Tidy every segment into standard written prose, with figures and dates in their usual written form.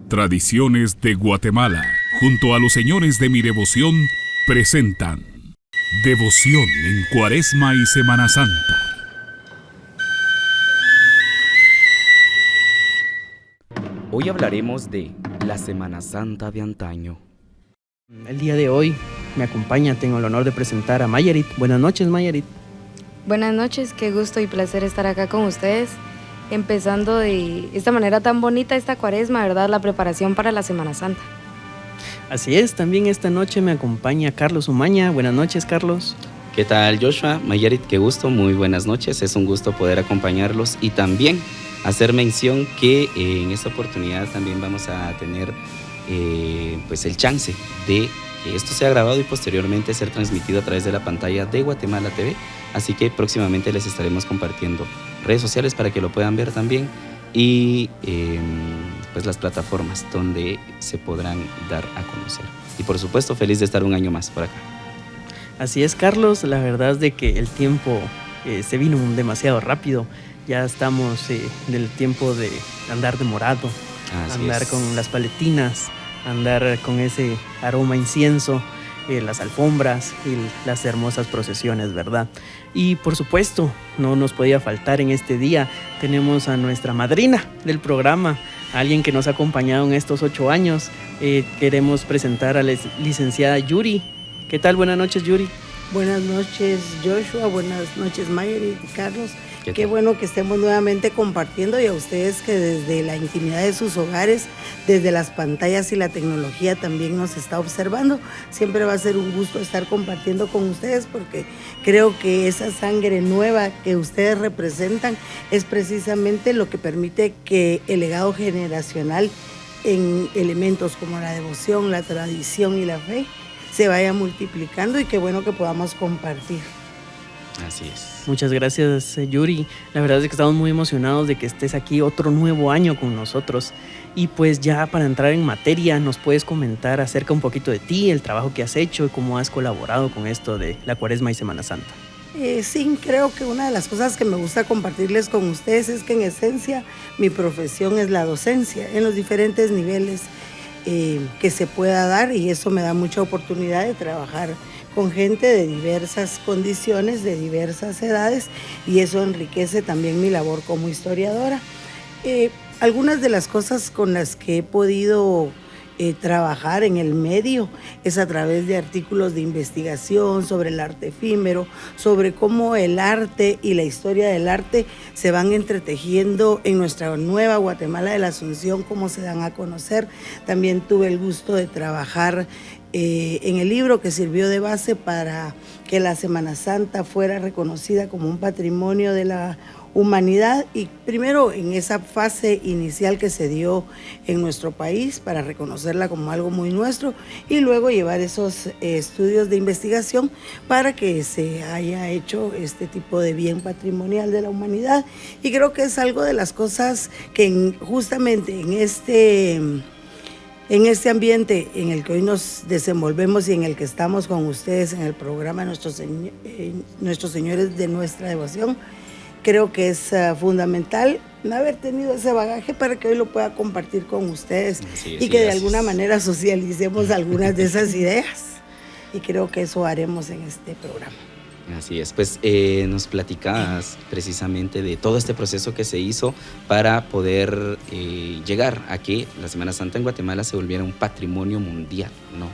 Tradiciones de Guatemala, junto a los señores de Mi Devoción, presentan Devoción en Cuaresma y Semana Santa. Hoy hablaremos de la Semana Santa de antaño. El día de hoy me acompaña, tengo el honor de presentar a Mayerit. Buenas noches, Mayerit. Buenas noches, qué gusto y placer estar acá con ustedes, empezando de esta manera tan bonita esta Cuaresma, ¿verdad? La preparación para la Semana Santa. Así es, también esta noche me acompaña Carlos Umaña. Buenas noches, Carlos. ¿Qué tal, Joshua? Mayerit, qué gusto, muy buenas noches. Es un gusto poder acompañarlos y también hacer mención que en esta oportunidad también vamos a tener pues el chance de que esto sea grabado y posteriormente ser transmitido a través de la pantalla de Guatemala TV. Así que próximamente les estaremos compartiendo redes sociales para que lo puedan ver también y pues las plataformas donde se podrán dar a conocer. Y por supuesto, feliz de estar un año más por acá. Así es, Carlos, la verdad es de que el tiempo se vino demasiado rápido. Ya estamos en el tiempo de andar de morado, andar con las paletinas, andar con ese aroma a incienso, las alfombras y las hermosas procesiones, ¿verdad? Y por supuesto, no nos podía faltar en este día, tenemos a nuestra madrina del programa, alguien que nos ha acompañado en estos 8 años. Queremos presentar a la licenciada Yuri. ¿Qué tal? Buenas noches, Yuri. Buenas noches, Joshua. Buenas noches, Mayerit y Carlos. Qué bueno que estemos nuevamente compartiendo, y a ustedes que desde la intimidad de sus hogares, desde las pantallas y la tecnología también nos está observando. Siempre va a ser un gusto estar compartiendo con ustedes, porque creo que esa sangre nueva que ustedes representan es precisamente lo que permite que el legado generacional en elementos como la devoción, la tradición y la fe se vaya multiplicando, y qué bueno que podamos compartir. Así es. Muchas gracias, Yuri. La verdad es que estamos muy emocionados de que estés aquí otro nuevo año con nosotros. Y pues ya para entrar en materia, ¿nos puedes comentar acerca un poquito de ti, el trabajo que has hecho y cómo has colaborado con esto de la Cuaresma y Semana Santa? Sí, creo que una de las cosas que me gusta compartirles con ustedes es que en esencia mi profesión es la docencia en los diferentes niveles que se pueda dar, y eso me da mucha oportunidad de trabajar con gente de diversas condiciones, de diversas edades, y eso enriquece también mi labor como historiadora. Algunas de las cosas con las que he podido trabajar en el medio es a través de artículos de investigación sobre el arte efímero, sobre cómo el arte y la historia del arte se van entretejiendo en nuestra nueva Guatemala de la Asunción, cómo se dan a conocer. También tuve el gusto de trabajar en el libro que sirvió de base para que la Semana Santa fuera reconocida como un patrimonio de la humanidad, y primero en esa fase inicial que se dio en nuestro país para reconocerla como algo muy nuestro, y luego llevar esos estudios de investigación para que se haya hecho este tipo de bien patrimonial de la humanidad. Y creo que es algo de las cosas que justamente en este ambiente en el que hoy nos desenvolvemos y en el que estamos con ustedes en el programa Nuestros Señores de Nuestra Devoción, creo que es fundamental haber tenido ese bagaje para que hoy lo pueda compartir con ustedes, y que de alguna manera socialicemos algunas de esas ideas, y creo que eso haremos en este programa. Así es, pues nos platicabas precisamente de todo este proceso que se hizo para poder llegar a que la Semana Santa en Guatemala se volviera un patrimonio mundial, ¿no?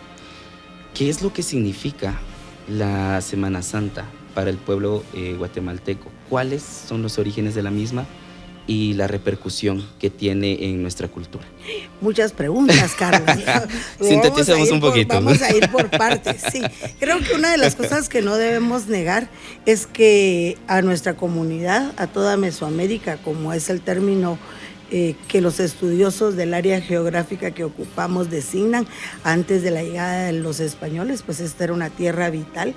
¿Qué es lo que significa la Semana Santa para el pueblo guatemalteco? ¿Cuáles son los orígenes de la misma y la repercusión que tiene en nuestra cultura? Muchas preguntas, Carlos. Sinteticemos un poquito. Vamos a ir por partes, sí. Creo que una de las cosas que no debemos negar es que a nuestra comunidad, a toda Mesoamérica, como es el término que los estudiosos del área geográfica que ocupamos designan, antes de la llegada de los españoles, pues esta era una tierra vital,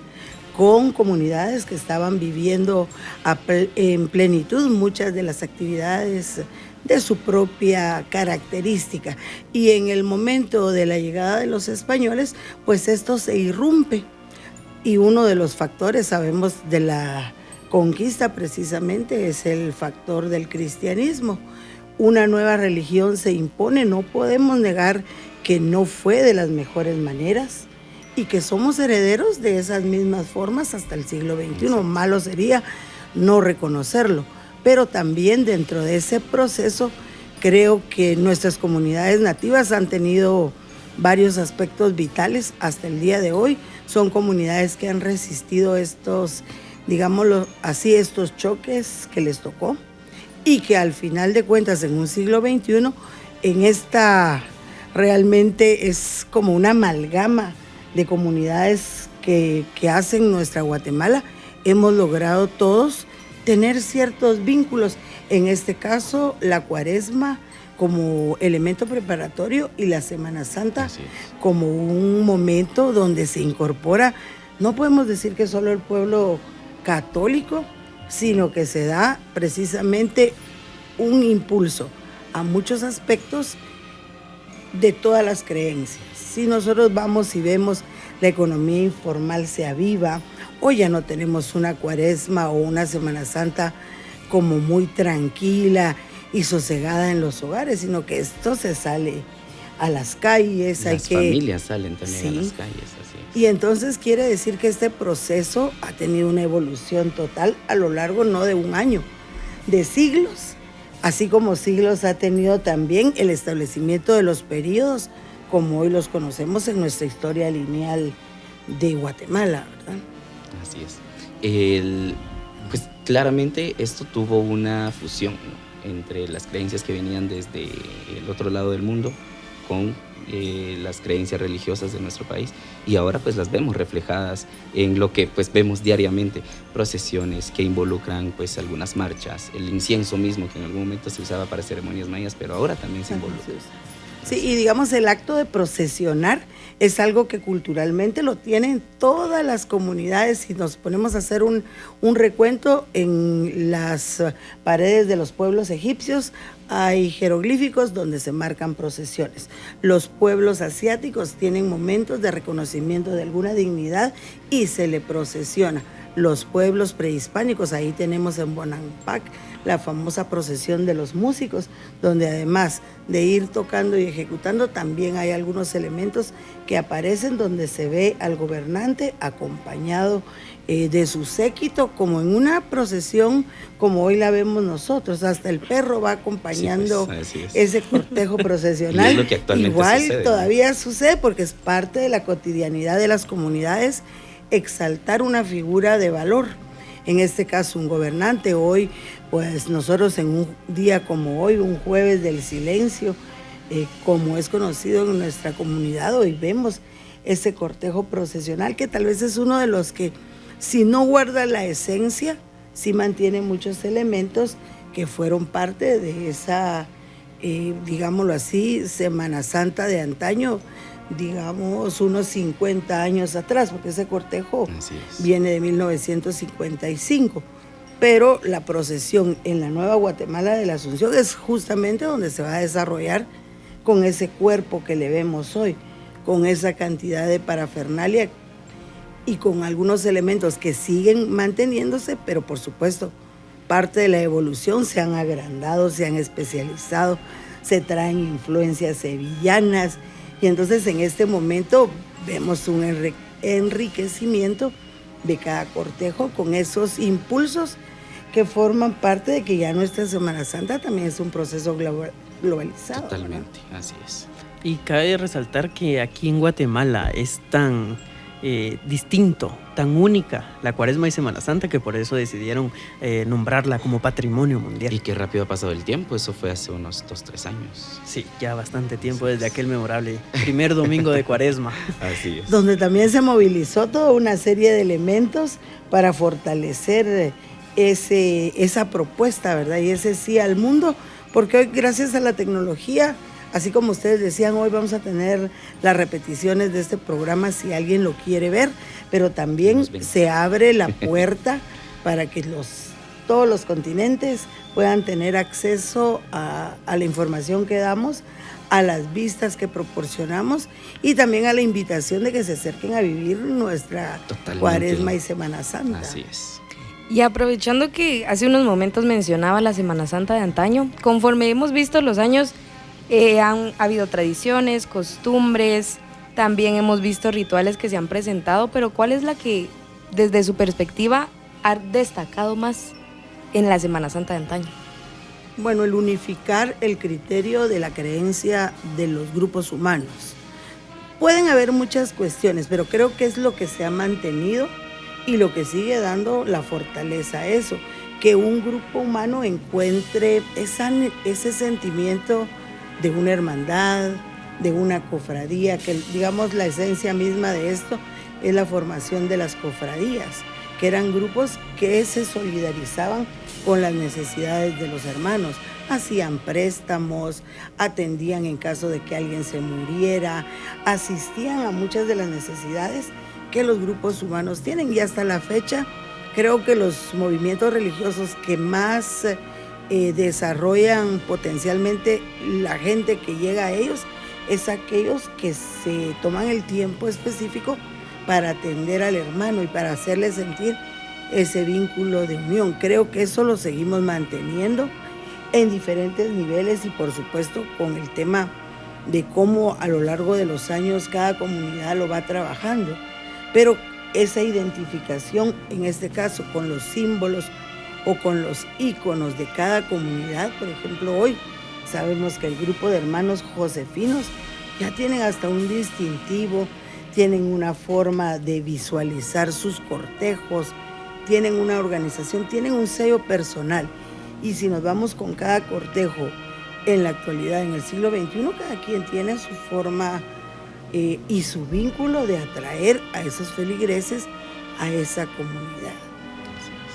con comunidades que estaban viviendo en plenitud muchas de las actividades de su propia característica. Y en el momento de la llegada de los españoles, pues esto se irrumpe. Y uno de los factores, sabemos, de la conquista precisamente es el factor del cristianismo. una nueva religión se impone, no podemos negar que no fue de las mejores maneras y que somos herederos de esas mismas formas hasta el siglo XXI. Malo sería no reconocerlo, pero también dentro de ese proceso creo que nuestras comunidades nativas han tenido varios aspectos vitales hasta el día de hoy. Son comunidades que han resistido estos, digámoslo así, estos choques que les tocó y que al final de cuentas en un siglo XXI, en esta realmente es como una amalgama de comunidades que hacen nuestra Guatemala, hemos logrado todos tener ciertos vínculos. En este caso, la Cuaresma como elemento preparatorio y la Semana Santa como un momento donde se incorpora, no podemos decir que solo el pueblo católico, sino que se da precisamente un impulso a muchos aspectos de todas las creencias. Si nosotros vamos y vemos la economía informal se aviva, hoy ya no tenemos una Cuaresma o una Semana Santa como muy tranquila y sosegada en los hogares, sino que esto se sale a las calles. Las familias salen también a las calles, así es. Y entonces quiere decir que este proceso ha tenido una evolución total a lo largo no de un año, de siglos, así como siglos ha tenido también el establecimiento de los periodos como hoy los conocemos en nuestra historia lineal de Guatemala, ¿verdad? Así es. Pues claramente esto tuvo una fusión, ¿no?, entre las creencias que venían desde el otro lado del mundo con las creencias religiosas de nuestro país, y ahora pues las vemos reflejadas en lo que pues vemos diariamente, procesiones que involucran pues algunas marchas, el incienso mismo que en algún momento se usaba para ceremonias mayas, pero ahora también se involucra. Sí, y digamos el acto de procesionar es algo que culturalmente lo tienen todas las comunidades. Si nos ponemos a hacer un recuento en las paredes de los pueblos egipcios, hay jeroglíficos donde se marcan procesiones. Los pueblos asiáticos tienen momentos de reconocimiento de alguna dignidad y se le procesiona. Los pueblos prehispánicos, ahí tenemos en Bonampak la famosa procesión de los músicos, donde además de ir tocando y ejecutando, también hay algunos elementos que aparecen donde se ve al gobernante acompañado de su séquito, como en una procesión como hoy la vemos nosotros. Hasta el perro va acompañando ese cortejo procesional. Y es lo que actualmente igual sucede, todavía sucede porque es parte de la cotidianidad de las comunidades exaltar una figura de valor, en este caso un gobernante. Hoy pues nosotros en un día como hoy, un jueves del silencio, como es conocido en nuestra comunidad, hoy vemos ese cortejo procesional que tal vez es uno de los que, si no guarda la esencia, sí mantiene muchos elementos que fueron parte de esa, digámoslo así, Semana Santa de antaño, digamos unos 50 años atrás, porque ese cortejo viene de 1955. Pero la procesión en la Nueva Guatemala de la Asunción es justamente donde se va a desarrollar con ese cuerpo que le vemos hoy, con esa cantidad de parafernalia y con algunos elementos que siguen manteniéndose, pero por supuesto, parte de la evolución, se han agrandado, se han especializado, se traen influencias sevillanas, y entonces en este momento vemos un enriquecimiento de cada cortejo con esos impulsos que forman parte de que ya nuestra Semana Santa también es un proceso globalizado. Totalmente, ¿no? Así es. Y cabe resaltar que aquí en Guatemala es tan distinto, tan única la Cuaresma y Semana Santa, que por eso decidieron nombrarla como Patrimonio Mundial. Y qué rápido ha pasado el tiempo, eso fue hace unos 2-3 años. Sí, ya bastante tiempo desde aquel memorable primer domingo de Cuaresma. Así es. Donde también se movilizó toda una serie de elementos para fortalecer esa propuesta, ¿verdad? Y ese sí al mundo, porque hoy gracias a la tecnología, así como ustedes decían, hoy vamos a tener las repeticiones de este programa si alguien lo quiere ver, pero también se abre la puerta para que todos los continentes puedan tener acceso a la información que damos, a las vistas que proporcionamos y también a la invitación de que se acerquen a vivir nuestra Cuaresma y Semana Santa. Así es. Y aprovechando que hace unos momentos mencionaba la Semana Santa de antaño, conforme hemos visto los años, han habido tradiciones, costumbres, también hemos visto rituales que se han presentado, pero ¿cuál es la que, desde su perspectiva, ha destacado más en la Semana Santa de antaño? Bueno, el unificar el criterio de la creencia de los grupos humanos. Pueden haber muchas cuestiones, pero creo que es lo que se ha mantenido y lo que sigue dando la fortaleza a eso, que un grupo humano encuentre ese sentimiento de una hermandad, de una cofradía, que digamos la esencia misma de esto es la formación de las cofradías, que eran grupos que se solidarizaban con las necesidades de los hermanos, hacían préstamos, atendían en caso de que alguien se muriera, asistían a muchas de las necesidades que los grupos humanos tienen, y hasta la fecha creo que los movimientos religiosos que más desarrollan potencialmente la gente que llega a ellos es aquellos que se toman el tiempo específico para atender al hermano y para hacerle sentir ese vínculo de unión. Creo que eso lo seguimos manteniendo en diferentes niveles y por supuesto con el tema de cómo a lo largo de los años cada comunidad lo va trabajando. Pero esa identificación, en este caso con los símbolos o con los íconos de cada comunidad, por ejemplo, hoy sabemos que el grupo de hermanos josefinos ya tienen hasta un distintivo, tienen una forma de visualizar sus cortejos, tienen una organización, tienen un sello personal. Y si nos vamos con cada cortejo en la actualidad, en el siglo XXI, cada quien tiene su forma y su vínculo de atraer a esos feligreses a esa comunidad.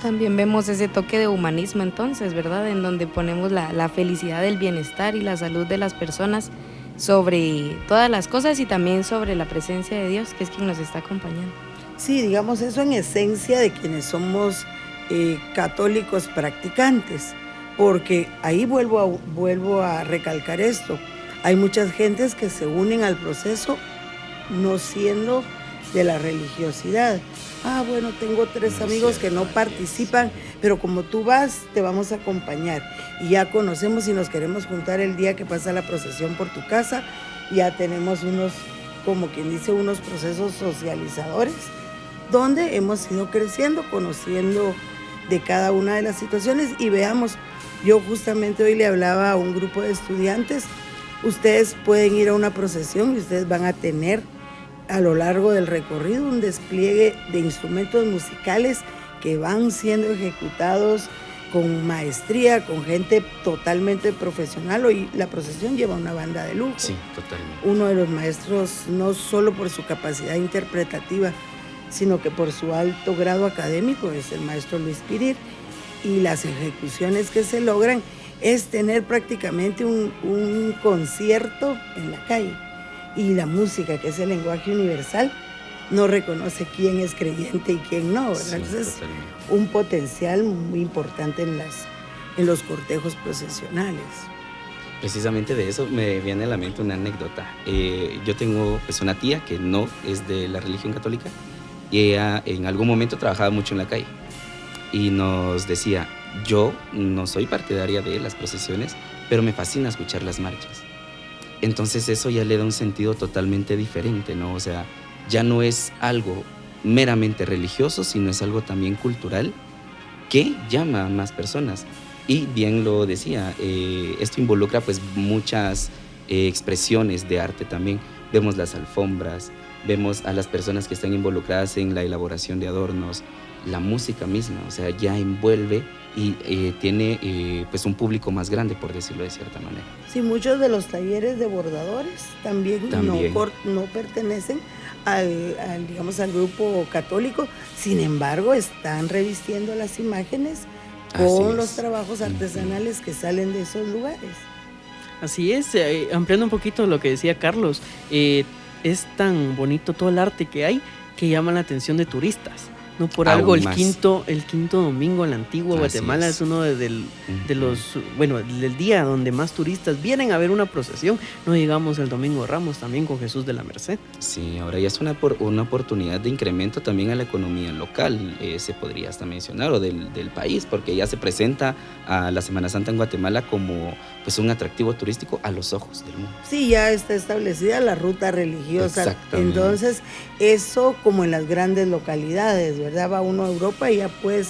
También vemos ese toque de humanismo entonces, ¿verdad? En donde ponemos la felicidad, el bienestar y la salud de las personas sobre todas las cosas y también sobre la presencia de Dios, que es quien nos está acompañando. Sí, digamos eso en esencia de quienes somos católicos practicantes, porque ahí vuelvo a recalcar esto. Hay muchas gentes que se unen al proceso no siendo de la religiosidad. Ah, bueno, tengo 3 amigos que no participan, pero como tú vas, te vamos a acompañar. Y ya conocemos y nos queremos juntar el día que pasa la procesión por tu casa. Ya tenemos unos, como quien dice, unos procesos socializadores, donde hemos ido creciendo, conociendo de cada una de las situaciones. Y veamos, yo justamente hoy le hablaba a un grupo de estudiantes, ustedes pueden ir a una procesión y ustedes van a tener a lo largo del recorrido un despliegue de instrumentos musicales que van siendo ejecutados con maestría, con gente totalmente profesional. Hoy la procesión lleva una banda de lujo. Sí, totalmente. Uno de los maestros, no solo por su capacidad interpretativa, sino que por su alto grado académico, es el maestro Luis Pirir, y las ejecuciones que se logran es tener prácticamente un concierto en la calle. Y la música, que es el lenguaje universal, no reconoce quién es creyente y quién no, ¿verdad? Sí, entonces, un potencial muy importante en los cortejos procesionales. Precisamente de eso me viene a la mente una anécdota. Yo tengo pues una tía que no es de la religión católica y ella en algún momento trabajaba mucho en la calle y nos decía, yo no soy partidaria de las procesiones, pero me fascina escuchar las marchas. Entonces eso ya le da un sentido totalmente diferente, ¿no? O sea, ya no es algo meramente religioso, sino es algo también cultural que llama a más personas. Y bien lo decía, esto involucra pues muchas expresiones de arte también. Vemos las alfombras, vemos a las personas que están involucradas en la elaboración de adornos, la música misma, o sea, ya envuelve y tiene pues un público más grande, por decirlo de cierta manera. Sí, muchos de los talleres de bordadores también. No pertenecen digamos, al grupo católico, sin embargo están revistiendo las imágenes con los trabajos artesanales que salen de esos lugares. Así es, ampliando un poquito lo que decía Carlos, es tan bonito todo el arte que hay que llama la atención de turistas. No por algo el quinto domingo en la antigua Guatemala es uno de los, bueno, del día donde más turistas vienen a ver una procesión, no digamos el Domingo de Ramos también con Jesús de la Merced. Sí, ahora ya es una oportunidad de incremento también a la economía local, se podría hasta mencionar, o del país, porque ya se presenta a la Semana Santa en Guatemala como pues un atractivo turístico a los ojos del mundo. Sí, ya está establecida la ruta religiosa, entonces eso como en las grandes localidades, ¿verdad? Va uno a Europa y ya puedes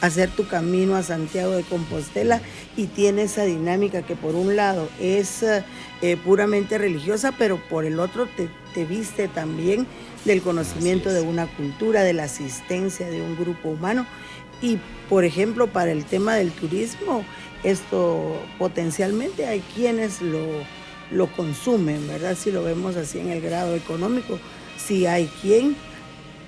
hacer tu camino a Santiago de Compostela y tiene esa dinámica que por un lado es puramente religiosa, pero por el otro te viste también del conocimiento de una cultura, de la asistencia de un grupo humano. Y por ejemplo, para el tema del turismo, esto potencialmente hay quienes lo consumen, ¿verdad? Si lo vemos así en el grado económico, sí hay quien.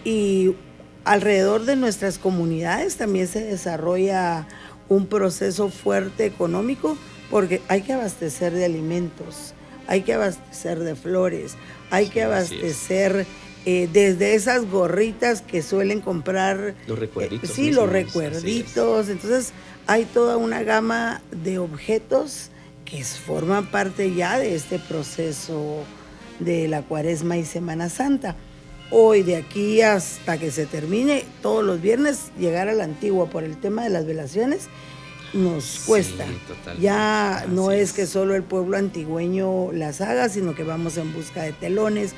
Y alrededor de nuestras comunidades también se desarrolla un proceso fuerte económico, porque hay que abastecer de alimentos, hay que abastecer de flores, hay que abastecer desde esas gorritas que suelen comprar. Los recuerditos. Sí, los recuerditos. Entonces hay toda una gama de objetos que forman parte ya de este proceso de la Cuaresma y Semana Santa. Hoy, de aquí hasta que se termine, todos los viernes, llegar a la Antigua por el tema de las velaciones nos cuesta. Sí, ya no es que solo el pueblo antigüeño las haga, sino que vamos en busca de telones,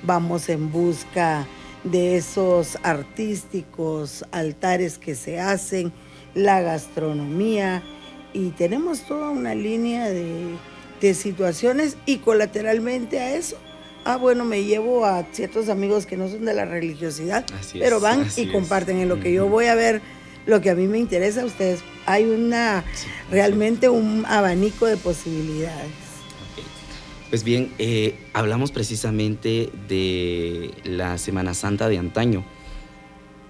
vamos en busca de esos artísticos altares que se hacen, la gastronomía, y tenemos toda una línea de situaciones, y colateralmente a eso, bueno, me llevo a ciertos amigos que no son de la religiosidad, pero van y comparten. En lo que yo voy a ver, lo que a mí me interesa, ustedes, hay realmente un abanico de posibilidades. Pues bien, hablamos precisamente de la Semana Santa de antaño.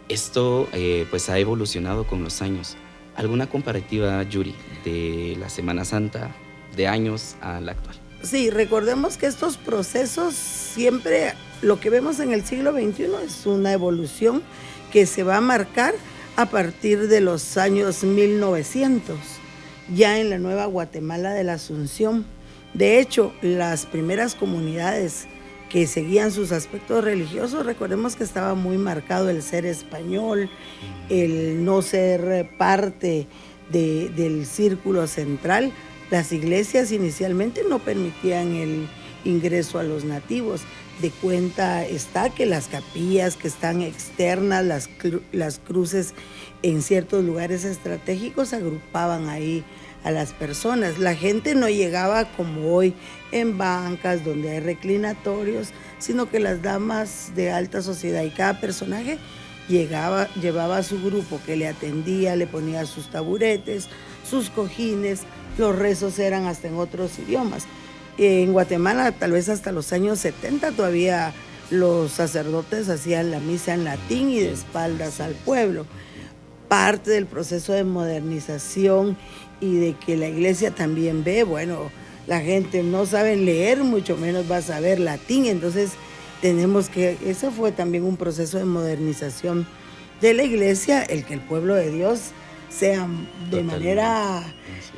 Esto pues ha evolucionado con los años. ¿Alguna comparativa, Yuri, de la Semana Santa de años a la actual? Sí, recordemos que estos procesos siempre, lo que vemos en el siglo XXI es una evolución que se va a marcar a partir de los años 1900, ya en la nueva Guatemala de la Asunción. De hecho, las primeras comunidades que seguían sus aspectos religiosos, recordemos que estaba muy marcado el ser español, el no ser parte del círculo central. Las iglesias inicialmente no permitían el ingreso a los nativos. De cuenta está que las capillas que están externas, las cruces en ciertos lugares estratégicos agrupaban ahí a las personas. La gente no llegaba como hoy en bancas donde hay reclinatorios, sino que las damas de alta sociedad y cada personaje llevaba a su grupo que le atendía, le ponía sus taburetes, sus cojines. Los rezos eran hasta en otros idiomas. En Guatemala, tal vez hasta los años 70, todavía los sacerdotes hacían la misa en latín y de espaldas al pueblo. Parte del proceso de modernización y de que la iglesia también ve, bueno, la gente no sabe leer, mucho menos va a saber latín, entonces eso fue también un proceso de modernización de la iglesia, el que el pueblo de Dios sea de manera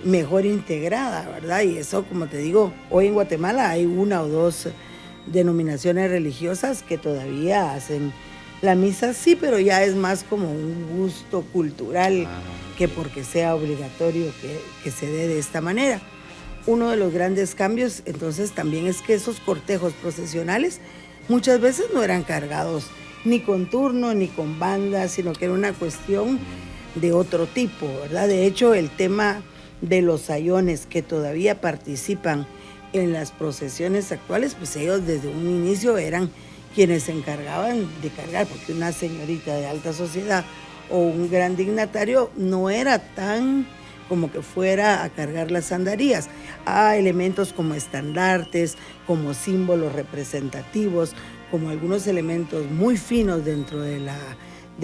mejor integrada, ¿verdad? Y eso, como te digo, hoy en Guatemala hay una o dos denominaciones religiosas que todavía hacen la misa, sí, pero ya es más como un gusto cultural que porque sea obligatorio que se dé de esta manera. Uno de los grandes cambios, entonces, también es que esos cortejos procesionales muchas veces no eran cargados ni con turno ni con banda, sino que era una cuestión de otro tipo, ¿verdad? De hecho, el tema de los sayones que todavía participan en las procesiones actuales, pues ellos desde un inicio eran quienes se encargaban de cargar, porque una señorita de alta sociedad o un gran dignatario no era tan como que fuera a cargar las andarías. Elementos como estandartes, como símbolos representativos, como algunos elementos muy finos dentro de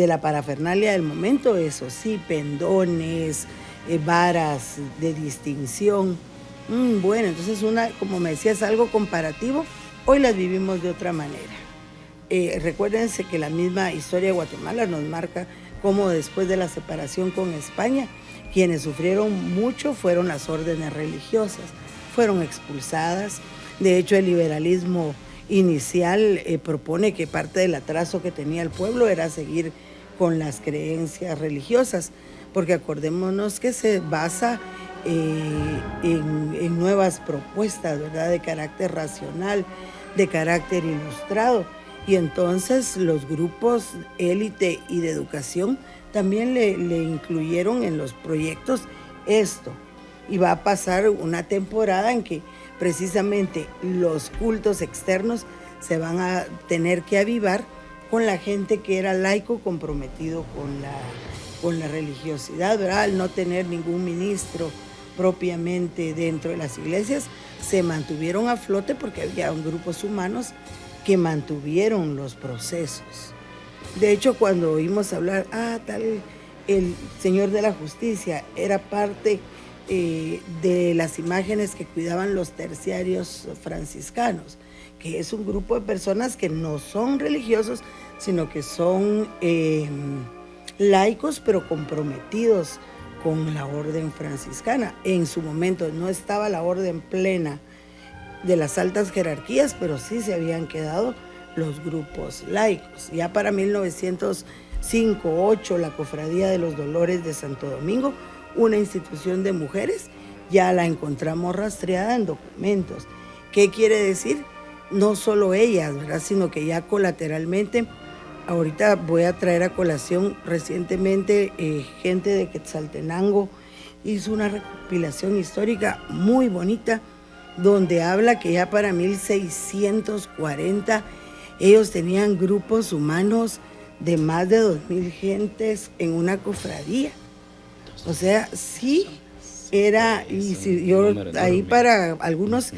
la parafernalia del momento, eso sí, pendones, varas de distinción. Bueno, entonces como me decías, algo comparativo, hoy las vivimos de otra manera. recuérdense que la misma historia de Guatemala nos marca cómo después de la separación con España, quienes sufrieron mucho fueron las órdenes religiosas, fueron expulsadas. De hecho, el liberalismo inicial propone que parte del atraso que tenía el pueblo era seguir con las creencias religiosas, porque acordémonos que se basa en nuevas propuestas, ¿verdad?, de carácter racional, de carácter ilustrado, y entonces los grupos élite y de educación también le incluyeron en los proyectos esto, y va a pasar una temporada en que precisamente los cultos externos se van a tener que avivar con la gente que era laico comprometido con la religiosidad, ¿verdad? Al no tener ningún ministro propiamente dentro de las iglesias, se mantuvieron a flote porque había grupos humanos que mantuvieron los procesos. De hecho, cuando oímos hablar, el Señor de la Justicia era parte de las imágenes que cuidaban los terciarios franciscanos, que es un grupo de personas que no son religiosos, sino que son laicos, pero comprometidos con la orden franciscana. En su momento no estaba la orden plena de las altas jerarquías, pero sí se habían quedado los grupos laicos. Ya para 1905-08, la Cofradía de los Dolores de Santo Domingo, una institución de mujeres, ya la encontramos rastreada en documentos. ¿Qué quiere decir? No solo ellas, ¿verdad?, sino que ya colateralmente, ahorita voy a traer a colación, recientemente gente de Quetzaltenango hizo una recopilación histórica muy bonita, donde habla que ya para 1640 ellos tenían grupos humanos de más de 2,000 gentes en una cofradía. O sea, sí era, y si yo ahí para algunos,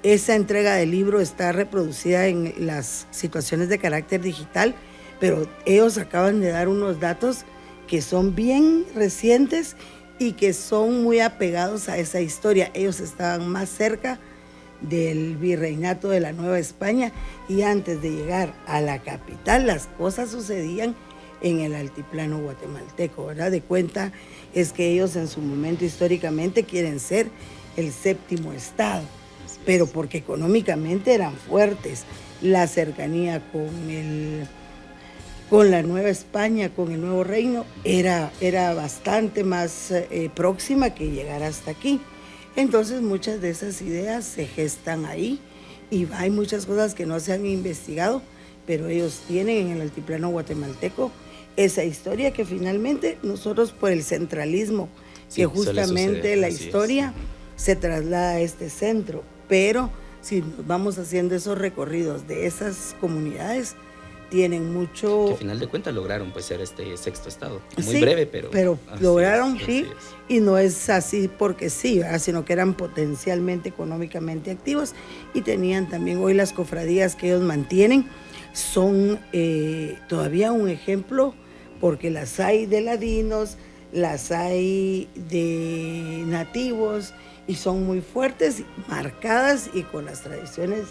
esa entrega del libro está reproducida en las situaciones de carácter digital, pero ellos acaban de dar unos datos que son bien recientes y que son muy apegados a esa historia. Ellos estaban más cerca del virreinato de la Nueva España, y antes de llegar a la capital las cosas sucedían en el altiplano guatemalteco, ¿verdad? De cuenta es que ellos en su momento históricamente quieren ser el séptimo estado, pero porque económicamente eran fuertes. La cercanía con la Nueva España, con el Nuevo Reino, era bastante más próxima que llegar hasta aquí. Entonces muchas de esas ideas se gestan ahí, y hay muchas cosas que no se han investigado, pero ellos tienen en el altiplano guatemalteco esa historia que finalmente nosotros, por el centralismo, sí, que justamente la historia se traslada a este centro, pero si vamos haciendo esos recorridos de esas comunidades, tienen mucho... Que al final de cuentas lograron pues ser este sexto estado, muy sí, breve, pero lograron, sí, y no es así porque sí, ¿verdad?, sino que eran potencialmente económicamente activos, y tenían también, hoy las cofradías que ellos mantienen son todavía un ejemplo, porque las hay de ladinos, las hay de nativos, y son muy fuertes, marcadas y con las tradiciones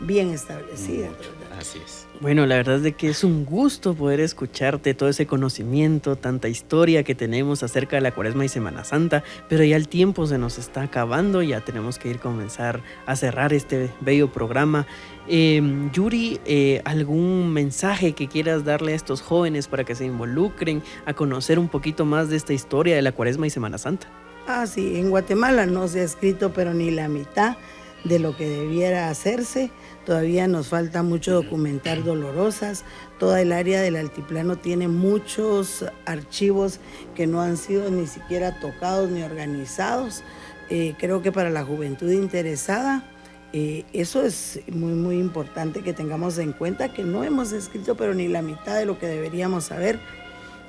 bien establecidas. Así es. Bueno, la verdad es de que es un gusto poder escucharte, todo ese conocimiento, tanta historia que tenemos acerca de la Cuaresma y Semana Santa, pero ya el tiempo se nos está acabando, ya tenemos que comenzar a cerrar este bello programa. Yuri, ¿algún mensaje que quieras darle a estos jóvenes para que se involucren a conocer un poquito más de esta historia de la Cuaresma y Semana Santa? Sí, en Guatemala no se ha escrito pero ni la mitad de lo que debiera hacerse. Todavía nos falta mucho documentar Dolorosas. Toda el área del altiplano tiene muchos archivos que no han sido ni siquiera tocados ni organizados. Creo que para la juventud interesada, eso es muy, muy importante que tengamos en cuenta, que no hemos escrito pero ni la mitad de lo que deberíamos saber,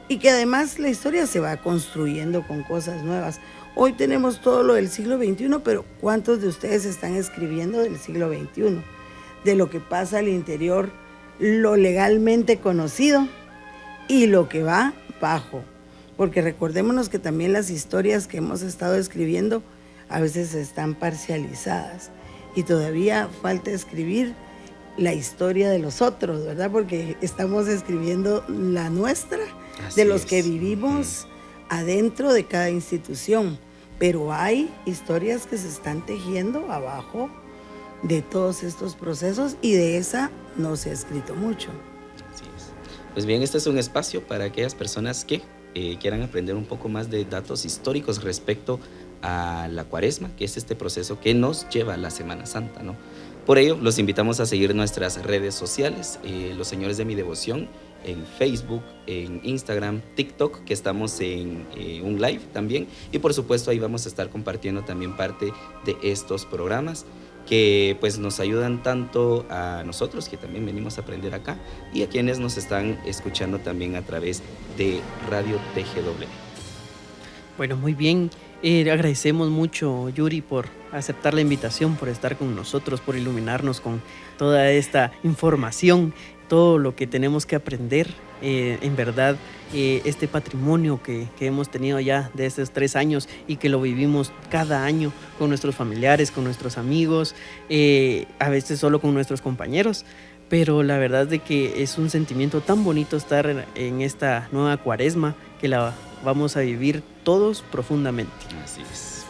y que además la historia se va construyendo con cosas nuevas. Hoy tenemos todo lo del siglo XXI, pero ¿cuántos de ustedes están escribiendo del siglo XXI? De lo que pasa al interior, lo legalmente conocido y lo que va bajo. Porque recordémonos que también las historias que hemos estado escribiendo a veces están parcializadas, y todavía falta escribir la historia de los otros, ¿verdad? Porque estamos escribiendo la nuestra, de los que vivimos adentro de cada institución, pero hay historias que se están tejiendo abajo de todos estos procesos y de esa no se ha escrito mucho. Así es. Pues bien, este es un espacio para aquellas personas que quieran aprender un poco más de datos históricos respecto a la Cuaresma, que es este proceso que nos lleva a la Semana Santa, ¿no? Por ello, los invitamos a seguir nuestras redes sociales, Los Señores de mi Devoción, en Facebook, en Instagram, TikTok, que estamos en un live también, y por supuesto ahí vamos a estar compartiendo también parte de estos programas que pues nos ayudan tanto a nosotros, que también venimos a aprender acá, y a quienes nos están escuchando también a través de Radio TGW. Bueno, muy bien. Agradecemos mucho, Yuri, por aceptar la invitación, por estar con nosotros, por iluminarnos con toda esta información, todo lo que tenemos que aprender. En verdad, este patrimonio que hemos tenido ya de estos 3 años y que lo vivimos cada año con nuestros familiares, con nuestros amigos, a veces solo con nuestros compañeros. Pero la verdad es de que es un sentimiento tan bonito estar en esta nueva Cuaresma, que la vamos a vivir todos profundamente. Así es.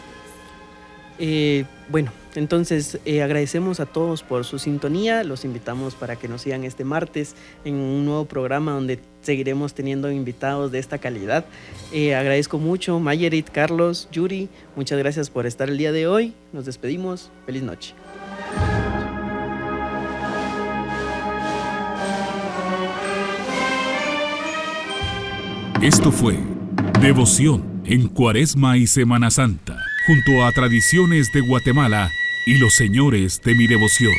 Bueno, entonces agradecemos a todos por su sintonía. Los invitamos para que nos sigan este martes en un nuevo programa donde seguiremos teniendo invitados de esta calidad. Agradezco mucho, Mayerit, Carlos, Yuri, muchas gracias por estar el día de hoy. Nos despedimos. Feliz noche. Esto fue Devoción en Cuaresma y Semana Santa, junto a Tradiciones de Guatemala y Los Señores de mi Devoción.